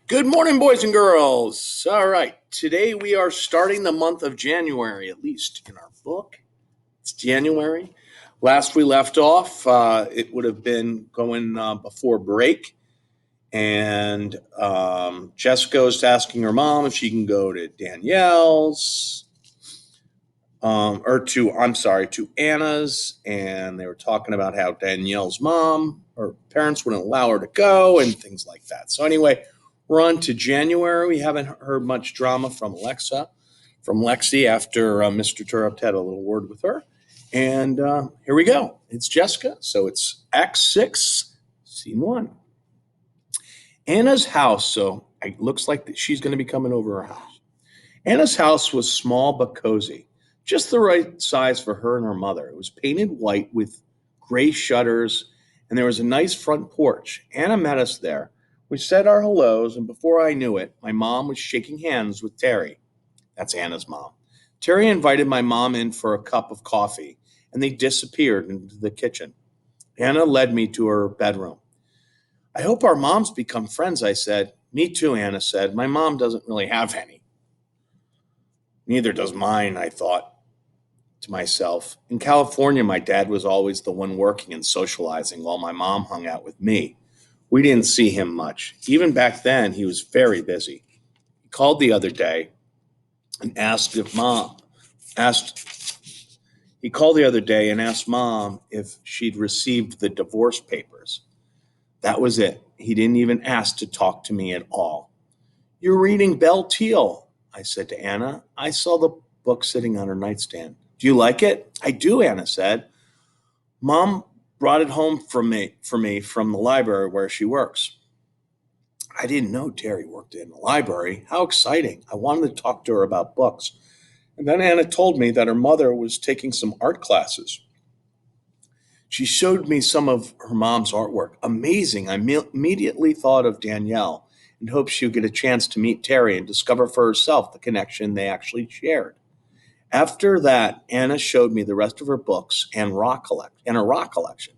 Good morning, boys and girls. All right, today we are starting the month of January, at least in our book. It's January. Last we left off, it would have been going before break, and Jessica was asking her mom if she can go to Danielle's, to Anna's, and they were talking about how Danielle's mom, her parents wouldn't allow her to go, and things like that. So anyway, we're on to January. We haven't heard much drama from Lexi after Mr. Turrup had a little word with her. And here we go. It's Jessica. So it's Act 6, Scene 1. Anna's house. So it looks like she's going to be coming over her house. Anna's house was small but cozy, just the right size for her and her mother. It was painted white with gray shutters, and there was a nice front porch. Anna met us there. We said our hellos, and before I knew it, my mom was shaking hands with Terry. That's Anna's mom. Terry invited my mom in for a cup of coffee, and they disappeared into the kitchen. Anna led me to her bedroom. I hope our moms become friends, I said. Me too, Anna said. My mom doesn't really have any. Neither does mine, I thought to myself. In California, my dad was always the one working and socializing while my mom hung out with me. We didn't see him much. Even back then, he was very busy. He called the other day and asked mom if she'd received the divorce papers. That was it. He didn't even ask to talk to me at all. You're reading Belle Teal, I said to Anna. I saw the book sitting on her nightstand. Do you like it? I do, Anna said. Mom brought it home for me from the library where she works. I didn't know Terry worked in the library. How exciting. I wanted to talk to her about books. And then Anna told me that her mother was taking some art classes. She showed me some of her mom's artwork. Amazing. I immediately thought of Danielle and hoped she would get a chance to meet Terry and discover for herself the connection they actually shared. After that, Anna showed me the rest of her books and a rock collection.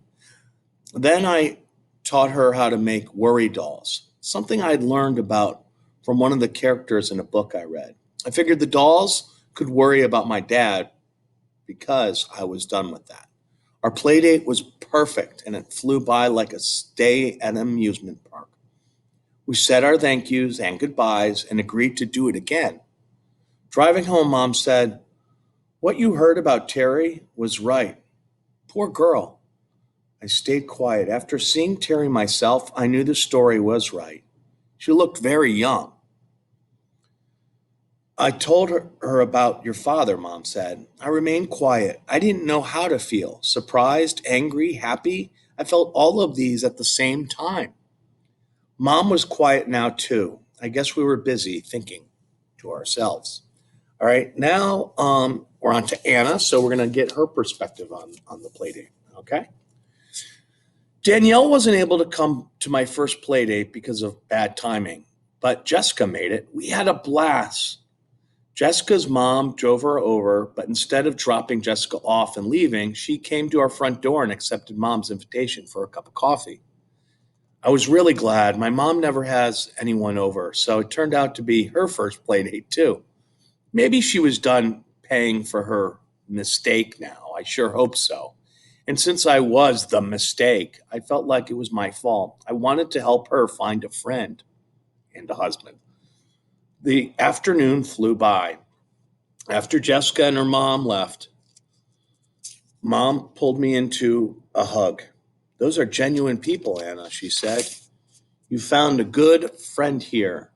Then I taught her how to make worry dolls, something I'd learned about from one of the characters in a book I read. I figured the dolls could worry about my dad because I was done with that. Our play date was perfect, and it flew by like a stay at an amusement park. We said our thank yous and goodbyes and agreed to do it again. Driving home, Mom said, what you heard about Terry was right. Poor girl. I stayed quiet. After seeing Terry myself, I knew the story was right. She looked very young. I told her about your father, Mom said. I remained quiet. I didn't know how to feel. Surprised, angry, happy. I felt all of these at the same time. Mom was quiet now, too. I guess we were busy thinking to ourselves. All right, now we're on to Anna, so we're going to get her perspective on the play date, okay? Danielle wasn't able to come to my first play date because of bad timing, but Jessica made it. We had a blast. Jessica's mom drove her over, but instead of dropping Jessica off and leaving, she came to our front door and accepted Mom's invitation for a cup of coffee. I was really glad. My mom never has anyone over, so it turned out to be her first play date, too. Maybe she was done paying for her mistake now. I sure hope so. And since I was the mistake, I felt like it was my fault. I wanted to help her find a friend and a husband. The afternoon flew by. After Jessica and her mom left, Mom pulled me into a hug. Those are genuine people, Anna, she said. You found a good friend here.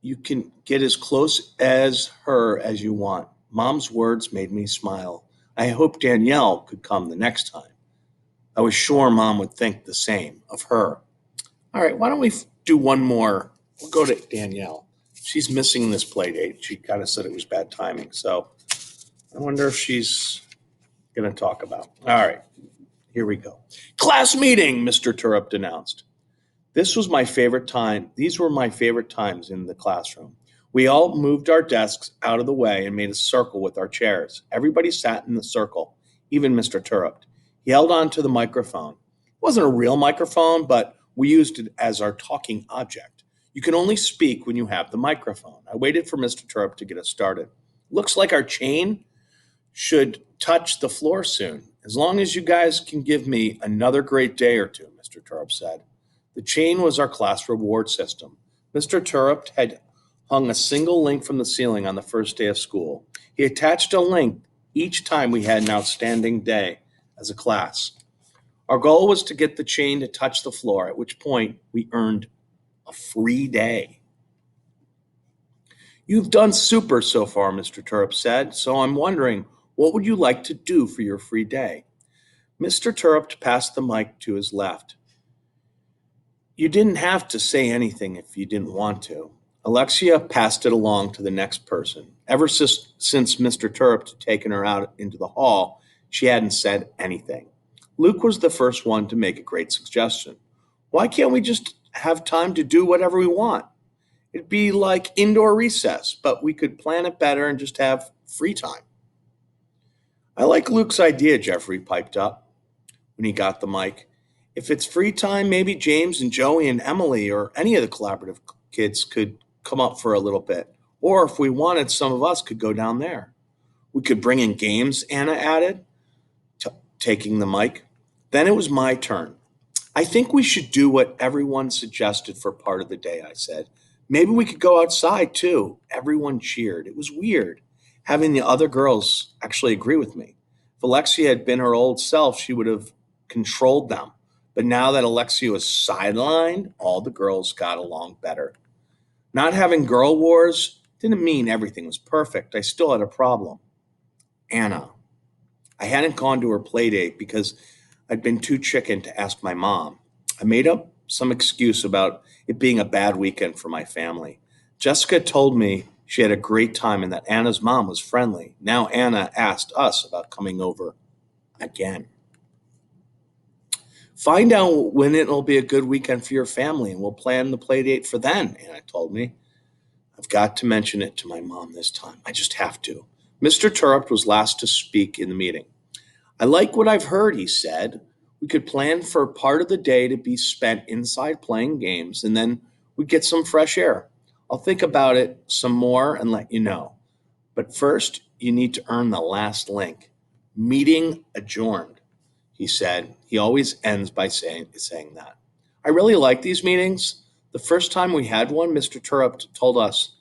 You can get as close as her as you want. Mom's words made me smile. I hope Danielle could come the next time. I was sure Mom would think the same of her. All right, why don't we do one more? We'll go to Danielle. She's missing this play date. She kind of said it was bad timing. So I wonder if she's going to talk about. All right, here we go. Class meeting, Mr. Turrup announced. This was my favorite time. These were my favorite times in the classroom. We all moved our desks out of the way and made a circle with our chairs. Everybody sat in the circle, even Mr. Turrup. He held on to the microphone. It wasn't a real microphone, but we used it as our talking object. You can only speak when you have the microphone. I waited for Mr. Turp to get us started. Looks like our chain should touch the floor soon. As long as you guys can give me another great day or two, Mr. Turp said. The chain was our class reward system. Mr. Turp had hung a single link from the ceiling on the first day of school. He attached a link each time we had an outstanding day as a class. Our goal was to get the chain to touch the floor, at which point we earned a free day. You've done super so far, Mr. Turp said, so I'm wondering, what would you like to do for your free day? Mr. Turp passed the mic to his left. You didn't have to say anything if you didn't want to. Alexia passed it along to the next person. Ever since Mr. Turp had taken her out into the hall, she hadn't said anything. Luke was the first one to make a great suggestion. Why can't we just have time to do whatever we want? It'd be like indoor recess, but we could plan it better and just have free time. I like Luke's idea, Jeffrey piped up when he got the mic. If it's free time, maybe James and Joey and Emily or any of the collaborative kids could come up for a little bit. Or if we wanted, some of us could go down there. We could bring in games, Anna added, taking the mic. Then it was my turn. I think we should do what everyone suggested for part of the day, I said. Maybe we could go outside too. Everyone cheered. It was weird having the other girls actually agree with me. If Alexia had been her old self, she would have controlled them. But now that Alexia was sidelined, all the girls got along better. Not having girl wars didn't mean everything was perfect. I still had a problem. Anna. I hadn't gone to her play date because I'd been too chicken to ask my mom. I made up some excuse about it being a bad weekend for my family. Jessica told me she had a great time and that Anna's mom was friendly. Now Anna asked us about coming over again. Find out when it'll be a good weekend for your family and we'll plan the play date for then, Anna told me. I've got to mention it to my mom this time. I just have to. Mr. Turrup was last to speak in the meeting. I like what I've heard, he said. We could plan for part of the day to be spent inside playing games, and then we'd get some fresh air. I'll think about it some more and let you know. But first, you need to earn the last link. Meeting adjourned, he said. He always ends by saying that. I really like these meetings. The first time we had one, Mr. Turrup told us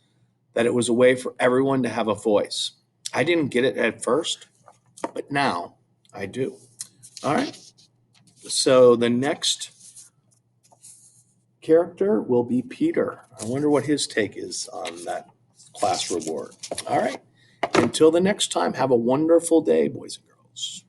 that it was a way for everyone to have a voice. I didn't get it at first, but now I do. All right. So the next character will be Peter. I wonder what his take is on that class reward. All right. Until the next time, have a wonderful day, boys and girls.